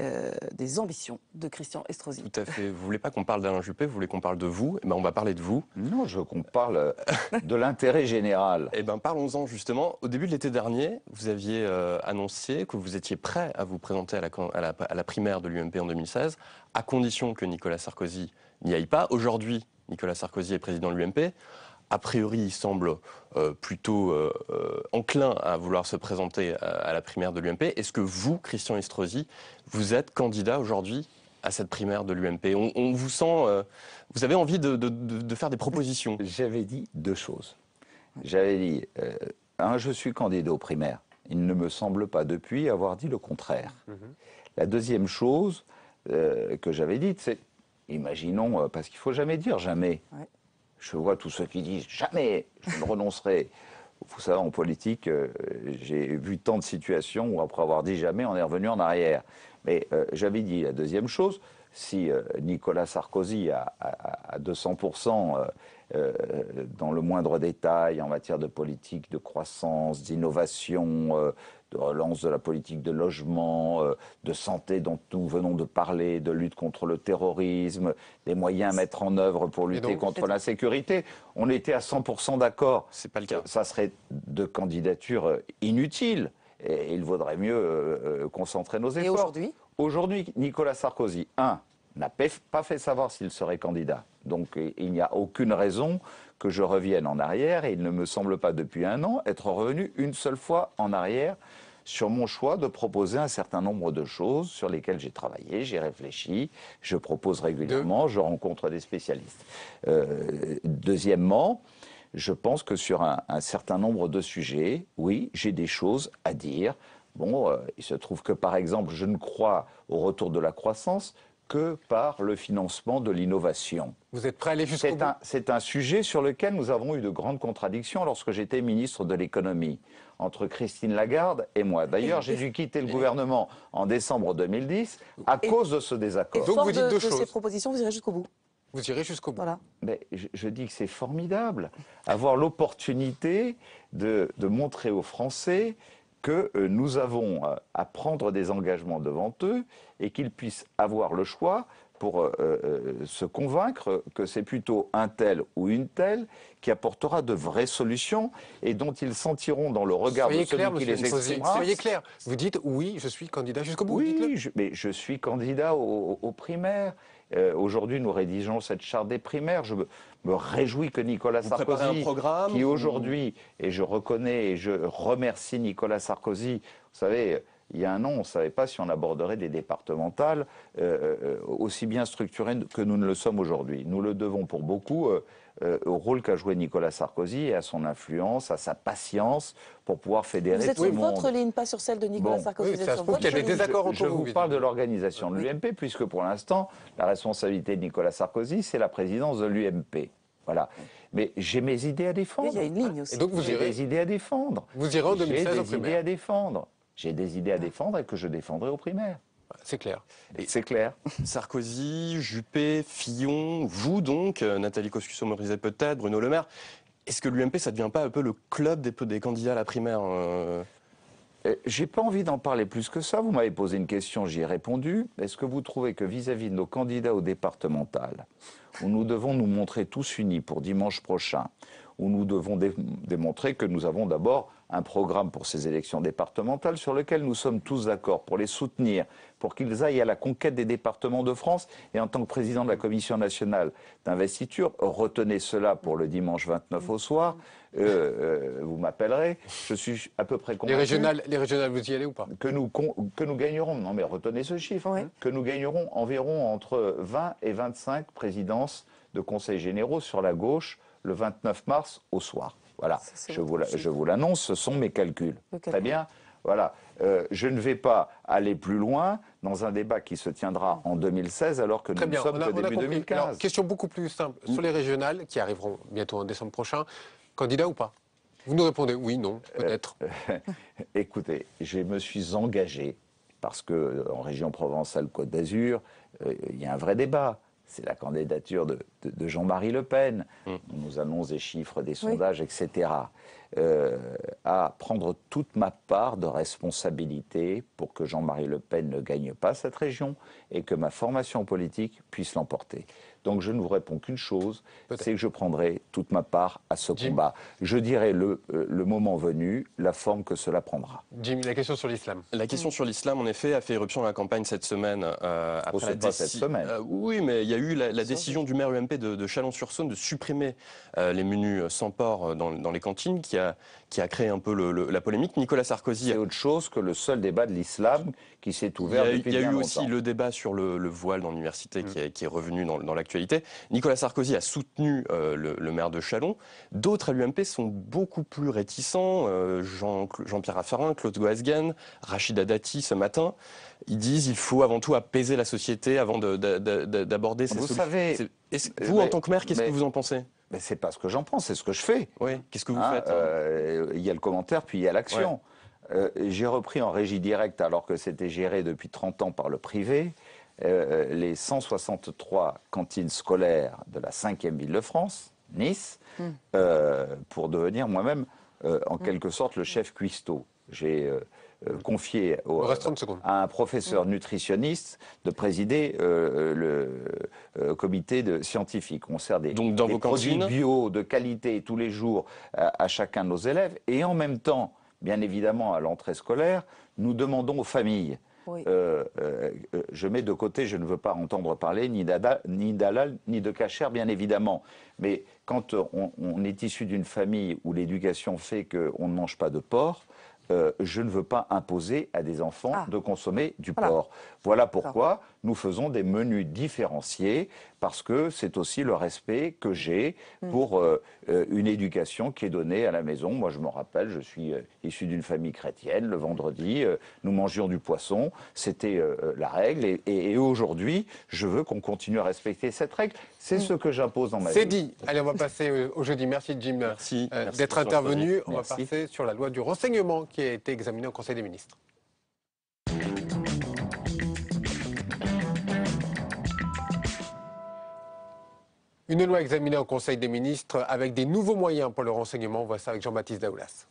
Speaker 2: des ambitions de Christian Estrosi.
Speaker 17: Tout à fait. Vous voulez pas qu'on parle d'Alain Juppé, vous voulez qu'on parle de vous? Eh ben, on va parler de vous.
Speaker 3: Non, je veux qu'on parle de l'intérêt général.
Speaker 17: Eh bien, parlons-en justement. Au début de l'été dernier, vous aviez annoncé que vous étiez prêt à vous présenter à la primaire de l'UMP en 2016, à condition que Nicolas Sarkozy n'y aille pas. Aujourd'hui, Nicolas Sarkozy est président de l'UMP. A priori, il semble plutôt enclin à vouloir se présenter à la primaire de l'UMP. Est-ce que vous, Christian Estrosi, vous êtes candidat aujourd'hui à cette primaire de l'UMP? On vous sent... vous avez envie de faire des propositions.
Speaker 3: J'avais dit deux choses. J'avais dit, je suis candidat aux primaires. Il ne me semble pas depuis avoir dit le contraire. La deuxième chose que j'avais dite, c'est, imaginons, parce qu'il ne faut jamais dire jamais. Je vois tous ceux qui disent « jamais je ne renoncerai ». Vous savez, en politique, j'ai vu tant de situations où, après avoir dit « jamais », on est revenu en arrière. Mais j'avais dit la deuxième chose, si Nicolas Sarkozy à 200% dans le moindre détail en matière de politique, de croissance, d'innovation, de relance de la politique de logement, de santé dont nous venons de parler, de lutte contre le terrorisme, des moyens à mettre en œuvre pour lutter contre l'insécurité, on était à 100% d'accord.
Speaker 17: C'est pas le cas.
Speaker 3: Ça serait de candidatures inutiles et il vaudrait mieux concentrer nos efforts.
Speaker 2: Et aujourd'hui ?
Speaker 3: Aujourd'hui, Nicolas Sarkozy, n'a pas fait savoir s'il serait candidat. Donc il n'y a aucune raison que je revienne en arrière et il ne me semble pas depuis 1 an être revenu une seule fois en arrière sur mon choix de proposer un certain nombre de choses sur lesquelles j'ai travaillé, j'ai réfléchi, je propose régulièrement, je rencontre des spécialistes. Deuxièmement, je pense que sur un certain nombre de sujets, oui, j'ai des choses à dire. Bon, il se trouve que par exemple, je ne crois au retour de la croissance que par le financement de l'innovation.
Speaker 1: Vous êtes prêt à aller jusqu'au bout ?
Speaker 3: C'est un sujet sur lequel nous avons eu de grandes contradictions lorsque j'étais ministre de l'économie, entre Christine Lagarde et moi. D'ailleurs, j'ai dû quitter le gouvernement en décembre 2010 à cause de ce désaccord.
Speaker 2: Et fort de ces propositions, vous irez jusqu'au bout.
Speaker 1: Vous irez jusqu'au bout.
Speaker 2: Voilà.
Speaker 3: Mais je dis que c'est formidable, avoir l'opportunité de montrer aux Français que nous avons à prendre des engagements devant eux et qu'ils puissent avoir le choix pour se convaincre que c'est plutôt un tel ou une telle qui apportera de vraies solutions et dont ils sentiront dans le regard de celui qui les exprimera.
Speaker 1: Soyez clair, vous dites oui, je suis candidat jusqu'au bout.
Speaker 3: Oui, mais je suis candidat aux primaires. Aujourd'hui, nous rédigeons cette charte des primaires. Je me réjouis que Nicolas Sarkozy, qui aujourd'hui, et je reconnais et je remercie Nicolas Sarkozy, vous savez, il y a un an, on ne savait pas si on aborderait des départementales aussi bien structurées que nous ne le sommes aujourd'hui. Nous le devons pour beaucoup au rôle qu'a joué Nicolas Sarkozy et à son influence, à sa patience pour pouvoir fédérer tout le monde.
Speaker 2: Vous êtes sur votre ligne, pas sur celle de Nicolas Sarkozy.
Speaker 1: Oui, ça se trouve qu'il y a des désaccords entre vous.
Speaker 3: Je vous parle de l'organisation de l'UMP, puisque pour l'instant, la responsabilité de Nicolas Sarkozy, c'est la présidence de l'UMP. Voilà. Mais j'ai mes idées à défendre.
Speaker 2: Oui, il y a une ligne aussi.
Speaker 3: Et donc j'ai des idées à défendre.
Speaker 1: Vous irez en 2016
Speaker 3: aux primaires. J'ai des idées à défendre. J'ai des idées à défendre et que je défendrai aux primaires.
Speaker 1: C'est clair.
Speaker 3: C'est clair.
Speaker 17: Sarkozy, Juppé, Fillon, vous donc, Nathalie Kosciusko-Morizet peut-être, Bruno Le Maire. Est-ce que l'UMP, ça ne devient pas un peu le club des candidats à la primaire
Speaker 3: J'ai pas envie d'en parler plus que ça. Vous m'avez posé une question, j'y ai répondu. Est-ce que vous trouvez que vis-à-vis de nos candidats aux départementales, où nous devons nous montrer tous unis pour dimanche prochain, où nous devons démontrer que nous avons d'abord un programme pour ces élections départementales sur lequel nous sommes tous d'accord pour les soutenir, pour qu'ils aillent à la conquête des départements de France. Et en tant que président de la Commission nationale d'investiture, retenez cela pour le dimanche 29 au soir. Vous m'appellerez. Je suis à peu près convaincu.
Speaker 1: Les régionales, vous y allez ou pas?
Speaker 3: Que nous gagnerons, non mais retenez ce chiffre, que nous gagnerons environ entre 20 et 25 présidences de conseils généraux sur la gauche le 29 mars au soir. Voilà, je vous l'annonce, ce sont mes calculs. Très bien, voilà. Je ne vais pas aller plus loin dans un débat qui se tiendra en 2016 alors que nous ne sommes que début 2015.
Speaker 1: Alors, question beaucoup plus simple. Sur les régionales, qui arriveront bientôt en décembre prochain, candidat ou pas? Vous nous répondez oui, non, peut-être.
Speaker 3: Écoutez, je me suis engagé, parce qu'en région Provence-Alpes-Côte d'Azur, il y a un vrai débat. C'est la candidature de Jean-Marie Le Pen. On nous annonce des chiffres, des sondages, etc. À prendre toute ma part de responsabilité pour que Jean-Marie Le Pen ne gagne pas cette région et que ma formation politique puisse l'emporter. Donc je ne vous réponds qu'une chose, c'est que je prendrai toute ma part à ce combat. Je dirai le moment venu, la forme que cela prendra.
Speaker 1: Jim, la question sur l'islam.
Speaker 17: La question sur l'islam, en effet, a fait éruption dans la campagne cette semaine. Après
Speaker 3: pas cette semaine.
Speaker 17: Oui, mais il y a eu la décision du maire UMP de Chalon-sur-Saône de supprimer les menus sans porc dans les cantines, qui a créé un peu la polémique. Nicolas Sarkozy...
Speaker 3: C'est autre chose que le seul débat de l'islam qui s'est ouvert depuis bien longtemps.
Speaker 17: Il y a eu aussi le débat sur le voile dans l'université qui est revenu dans l'actualité. Nicolas Sarkozy a soutenu le maire de Châlons. D'autres à l'UMP sont beaucoup plus réticents. Jean-Pierre Raffarin, Claude Goasguen, Rachida Dati ce matin. Ils disent qu'il faut avant tout apaiser la société avant d'aborder ces solutions. Vous, en tant que maire, qu'est-ce que vous en pensez?
Speaker 3: C'est pas ce que j'en pense, c'est ce que je fais.
Speaker 17: Oui. Qu'est-ce que vous faites?
Speaker 3: Il y a le commentaire, puis il y a l'action. J'ai repris en régie directe, alors que c'était géré depuis 30 ans par le privé, les 163 cantines scolaires de la 5e ville de France, Nice, pour devenir moi-même, en quelque sorte, le chef cuistot. J'ai confié à un professeur nutritionniste de présider le comité scientifique. On sert des produits bio de qualité tous les jours à chacun de nos élèves. Et en même temps, bien évidemment, à l'entrée scolaire, nous demandons aux familles. Oui. Je mets de côté, je ne veux pas entendre parler ni d'halal ni de kasher, bien évidemment. Mais quand on est issu d'une famille où l'éducation fait qu'on ne mange pas de porc, je ne veux pas imposer à des enfants de consommer du porc. Voilà pourquoi nous faisons des menus différenciés, parce que c'est aussi le respect que j'ai pour une éducation qui est donnée à la maison. Moi, je me rappelle, je suis issu d'une famille chrétienne. Le vendredi, nous mangions du poisson. C'était la règle. Et aujourd'hui, je veux qu'on continue à respecter cette règle. C'est ce que j'impose dans ma vie.
Speaker 1: C'est dit. Allez, on va passer au jeudi. Merci, Jim, d'être intervenu. On va passer sur la loi du renseignement qui a été examinée au Conseil des ministres. Une loi examinée au Conseil des ministres avec des nouveaux moyens pour le renseignement. On voit ça avec Jean-Baptiste Daoulas.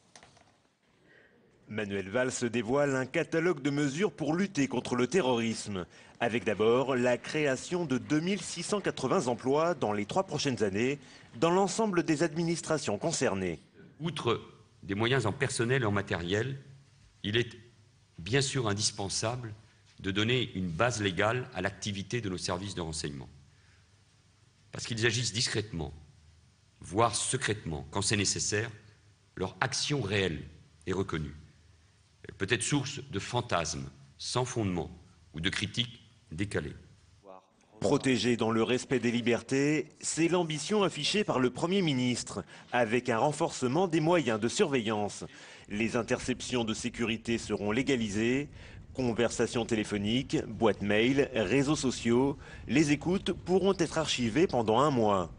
Speaker 18: Manuel Valls dévoile un catalogue de mesures pour lutter contre le terrorisme, avec d'abord la création de 2680 emplois dans les 3 prochaines années dans l'ensemble des administrations concernées.
Speaker 6: Outre des moyens en personnel et en matériel, il est bien sûr indispensable de donner une base légale à l'activité de nos services de renseignement. Parce qu'ils agissent discrètement, voire secrètement, quand c'est nécessaire, leur action réelle est reconnue. Elle peut être source de fantasmes sans fondement ou de critiques décalées.
Speaker 18: Protéger dans le respect des libertés, c'est l'ambition affichée par le Premier ministre, avec un renforcement des moyens de surveillance. Les interceptions de sécurité seront légalisées, conversations téléphoniques, boîtes mail, réseaux sociaux, les écoutes pourront être archivées pendant 1 mois.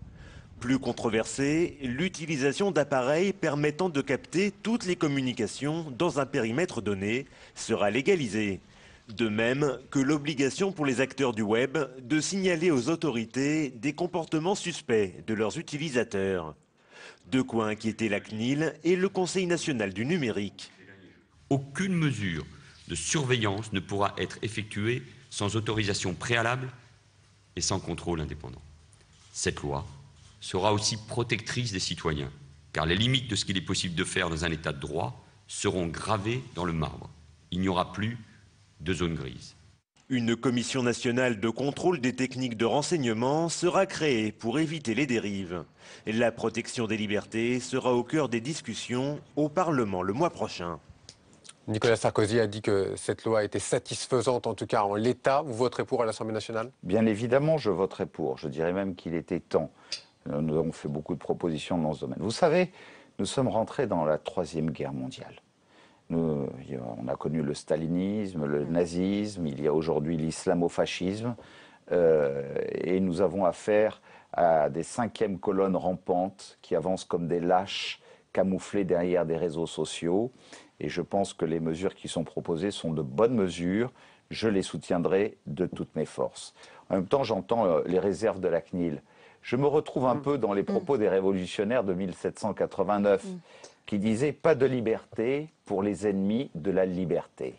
Speaker 18: Plus controversé, l'utilisation d'appareils permettant de capter toutes les communications dans un périmètre donné sera légalisée. De même que l'obligation pour les acteurs du web de signaler aux autorités des comportements suspects de leurs utilisateurs. De quoi inquiéter la CNIL et le Conseil national du numérique.
Speaker 6: Aucune mesure de surveillance ne pourra être effectuée sans autorisation préalable et sans contrôle indépendant. Cette loi sera aussi protectrice des citoyens, car les limites de ce qu'il est possible de faire dans un état de droit seront gravées dans le marbre. Il n'y aura plus de zone grise.
Speaker 18: Une commission nationale de contrôle des techniques de renseignement sera créée pour éviter les dérives. La protection des libertés sera au cœur des discussions au Parlement le mois prochain.
Speaker 1: Nicolas Sarkozy a dit que cette loi était satisfaisante, en tout cas en l'état. Vous voterez pour à l'Assemblée nationale?
Speaker 3: Bien évidemment, je voterai pour. Je dirais même qu'il était temps. Nous avons fait beaucoup de propositions dans ce domaine. Vous savez, nous sommes rentrés dans la 3e guerre mondiale. On a connu le stalinisme, le nazisme, il y a aujourd'hui l'islamo-fascisme, et nous avons affaire à des 5e colonnes rampantes qui avancent comme des lâches camouflés derrière des réseaux sociaux. Et je pense que les mesures qui sont proposées sont de bonnes mesures. Je les soutiendrai de toutes mes forces. En même temps, j'entends les réserves de la CNIL. Je me retrouve un peu dans les propos des révolutionnaires de 1789 qui disaient « pas de liberté pour les ennemis de la liberté ».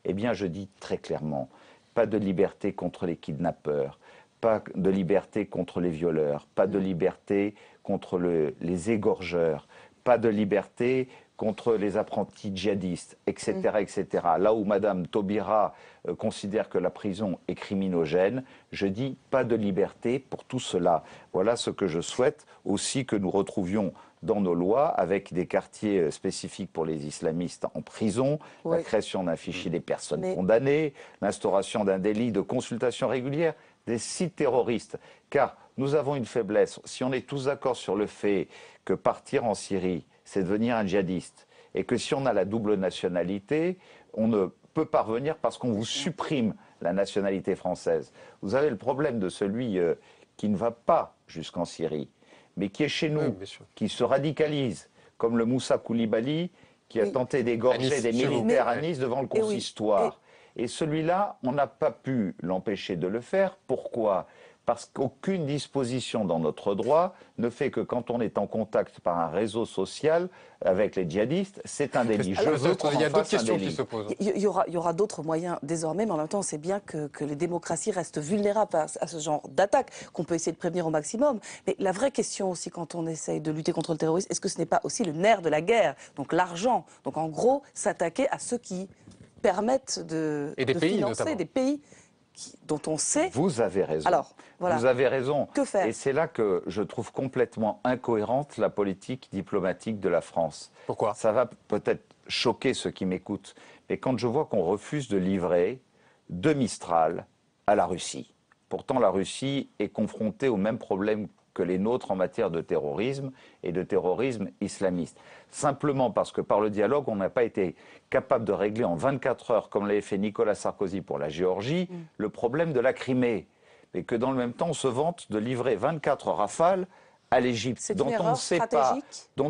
Speaker 3: Eh bien, je dis très clairement, pas de liberté contre les kidnappeurs, pas de liberté contre les violeurs, pas de liberté contre les égorgeurs, pas de liberté contre les apprentis djihadistes, etc., etc. Là où Mme Taubira considère que la prison est criminogène, je dis pas de liberté pour tout cela. Voilà ce que je souhaite aussi que nous retrouvions dans nos lois, avec des quartiers spécifiques pour les islamistes en prison, la création d'un fichier des personnes condamnées, l'instauration d'un délit de consultation régulière des sites terroristes. Car nous avons une faiblesse. Si on est tous d'accord sur le fait que partir en Syrie, c'est devenir un djihadiste, et que si on a la double nationalité, on ne peut pas revenir parce qu'on vous supprime la nationalité française. Vous avez le problème de celui qui ne va pas jusqu'en Syrie, mais qui est chez nous, qui se radicalise, comme le Moussa Koulibaly, qui a tenté d'égorger des militaires à Nice devant le consistoire. Et celui-là, on n'a pas pu l'empêcher de le faire. Pourquoi ? Parce qu'aucune disposition dans notre droit ne fait que quand on est en contact par un réseau social avec les djihadistes, c'est un délit.
Speaker 1: Il y a d'autres questions qui se posent.
Speaker 2: Il y aura d'autres moyens désormais, mais en même temps, c'est bien que les démocraties restent vulnérables à ce genre d'attaque, qu'on peut essayer de prévenir au maximum. Mais la vraie question aussi, quand on essaye de lutter contre le terrorisme, est-ce que ce n'est pas aussi le nerf de la guerre, donc l'argent? Donc en gros, s'attaquer à ceux qui permettent de financer des pays dont on sait...
Speaker 3: Vous avez raison.
Speaker 2: Alors, voilà.
Speaker 3: Vous avez raison.
Speaker 2: Que faire?
Speaker 3: Et c'est là que je trouve complètement incohérente la politique diplomatique de la France.
Speaker 1: Pourquoi?
Speaker 3: Ça va peut-être choquer ceux qui m'écoutent, mais quand je vois qu'on refuse de livrer 2 Mistral à la Russie, pourtant la Russie est confrontée au même problème que les nôtres en matière de terrorisme et de terrorisme islamiste. Simplement parce que par le dialogue, on n'a pas été capable de régler en 24 heures, comme l'avait fait Nicolas Sarkozy pour la Géorgie, le problème de la Crimée. Mais que dans le même temps, on se vante de livrer 24 Rafales à l'Égypte, dont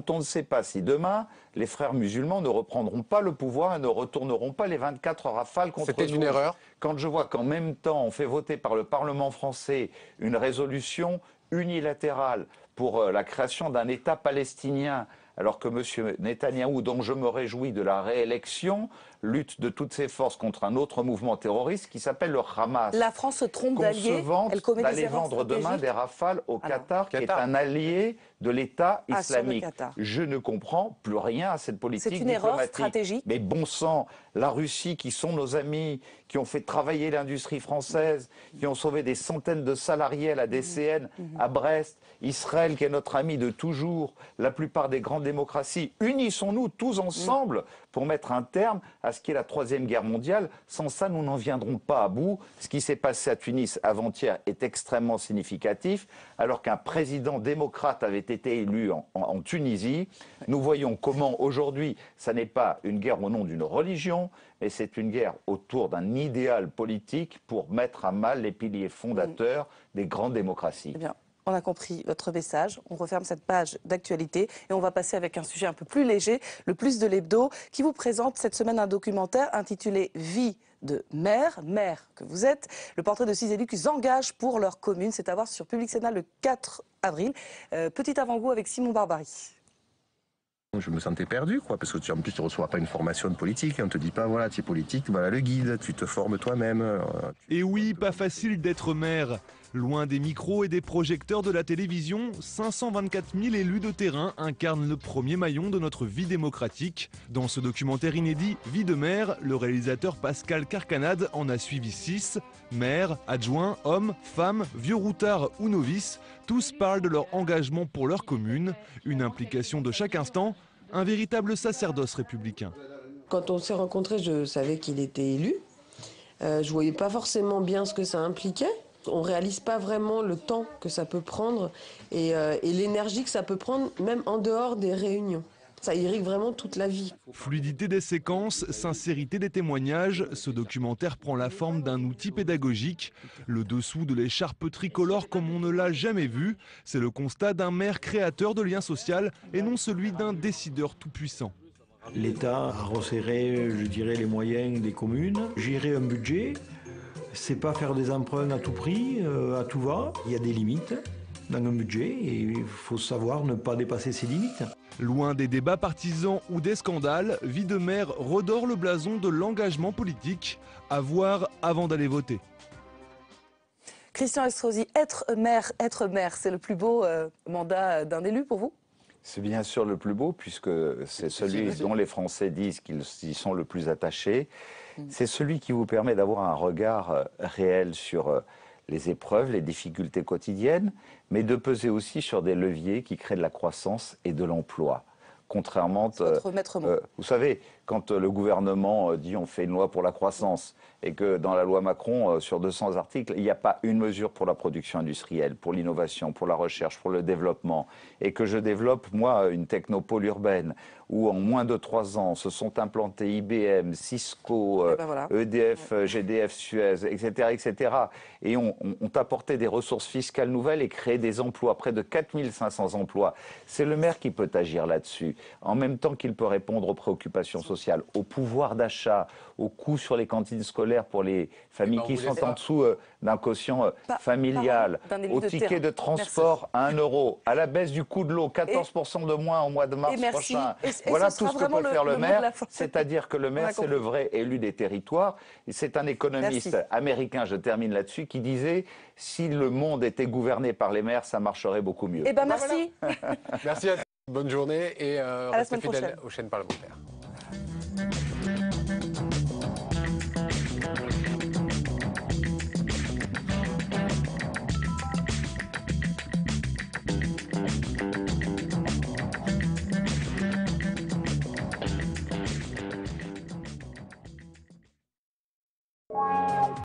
Speaker 3: on ne sait pas si demain, les frères musulmans ne reprendront pas le pouvoir et ne retourneront pas les 24 Rafales contre nous.
Speaker 1: C'était une erreur.
Speaker 3: Quand je vois qu'en même temps, on fait voter par le Parlement français une résolution unilatérale pour la création d'un État palestinien alors que M. Netanyahou, dont je me réjouis de la réélection, lutte de toutes ses forces contre un autre mouvement terroriste qui s'appelle le Hamas.
Speaker 2: La France se trompe d'allié.
Speaker 3: Elle commet d'aller vendre demain des Rafales au Qatar, qui est un allié de l'État islamique. Je ne comprends plus rien à cette politique diplomatique.
Speaker 2: C'est une erreur stratégique.
Speaker 3: Mais bon sang, la Russie, qui sont nos amis, qui ont fait travailler l'industrie française, qui ont sauvé des centaines de salariés à la DCN, à Brest, Israël, qui est notre ami de toujours, la plupart des grandes démocraties, unissons-nous tous ensemble pour mettre un terme à ce qui est la Troisième Guerre mondiale. Sans ça, nous n'en viendrons pas à bout. Ce qui s'est passé à Tunis avant-hier est extrêmement significatif. Alors qu'un président démocrate avait été élu en Tunisie, nous voyons comment aujourd'hui, ça n'est pas une guerre au nom d'une religion, mais c'est une guerre autour d'un idéal politique pour mettre à mal les piliers fondateurs des grandes démocraties.
Speaker 2: Eh bien, on a compris votre message. On referme cette page d'actualité et on va passer avec un sujet un peu plus léger, le Plus de l'Hebdo, qui vous présente cette semaine un documentaire intitulé « Vie de maire que vous êtes ». Le portrait de 6 élus qui s'engagent pour leur commune. C'est à voir sur Public Sénat le 4 avril. Petit avant-goût avec Simon Barbarie.
Speaker 19: Je me sentais perdu, quoi, parce que en plus tu ne reçois pas une formation de politique, on ne te dit pas, voilà, tu es politique, voilà le guide, tu te formes toi-même.
Speaker 20: Et oui, pas facile d'être maire. Loin des micros et des projecteurs de la télévision, 524 000 élus de terrain incarnent le premier maillon de notre vie démocratique. Dans ce documentaire inédit, Vie de maire, le réalisateur Pascal Carcanade en a suivi 6. Maires, adjoints, hommes, femmes, vieux routards ou novices, tous parlent de leur engagement pour leur commune, une implication de chaque instant, un véritable sacerdoce républicain.
Speaker 21: Quand on s'est rencontrés, je savais qu'il était élu. Je voyais pas forcément bien ce que ça impliquait. On ne réalise pas vraiment le temps que ça peut prendre et l'énergie que ça peut prendre, même en dehors des réunions. Ça irrigue vraiment toute la vie.
Speaker 20: Fluidité des séquences, sincérité des témoignages, ce documentaire prend la forme d'un outil pédagogique. Le dessous de l'écharpe tricolore comme on ne l'a jamais vu, c'est le constat d'un maire créateur de liens sociaux et non celui d'un décideur tout-puissant.
Speaker 22: L'État a resserré, je dirais, les moyens des communes, gérer un budget. C'est pas faire des emprunts à tout prix, à tout va. Il y a des limites dans un budget et il faut savoir ne pas dépasser ces limites.
Speaker 20: Loin des débats partisans ou des scandales, Vie de maire redore le blason de l'engagement politique. À voir avant d'aller voter.
Speaker 2: Christian Estrosi, être maire, c'est le plus beau mandat d'un élu pour vous ?
Speaker 3: C'est bien sûr le plus beau puisque c'est celui dont les Français disent qu'ils y sont le plus attachés. C'est celui qui vous permet d'avoir un regard réel sur les épreuves, les difficultés quotidiennes, mais de peser aussi sur des leviers qui créent de la croissance et de l'emploi. Contrairement, vous savez, quand le gouvernement dit on fait une loi pour la croissance et que dans la loi Macron, sur 200 articles, il n'y a pas une mesure pour la production industrielle, pour l'innovation, pour la recherche, pour le développement, et que je développe, moi, une technopole urbaine où en moins de 3 ans se sont implantés IBM, Cisco, EDF, GDF, Suez, etc., etc. Et ont apporté des ressources fiscales nouvelles et créé des emplois, près de 4500 emplois. C'est le maire qui peut agir là-dessus, en même temps qu'il peut répondre aux préoccupations sociales, au pouvoir d'achat, aux coûts sur les cantines scolaires pour les familles qui sont en dessous d'un quotient familial, au ticket de transport à 1 €, à la baisse du coût de l'eau, 14% de moins au mois de mars prochain. Voilà tout ce que peut faire le maire, c'est-à-dire que le maire, c'est le vrai élu des territoires. C'est un économiste américain, je termine là-dessus, qui disait « si le monde était gouverné par les maires, ça marcherait beaucoup mieux ».
Speaker 2: Eh bien, merci.
Speaker 1: Merci à tous. Bonne journée et restez fidèles aux chaînes parlementaires.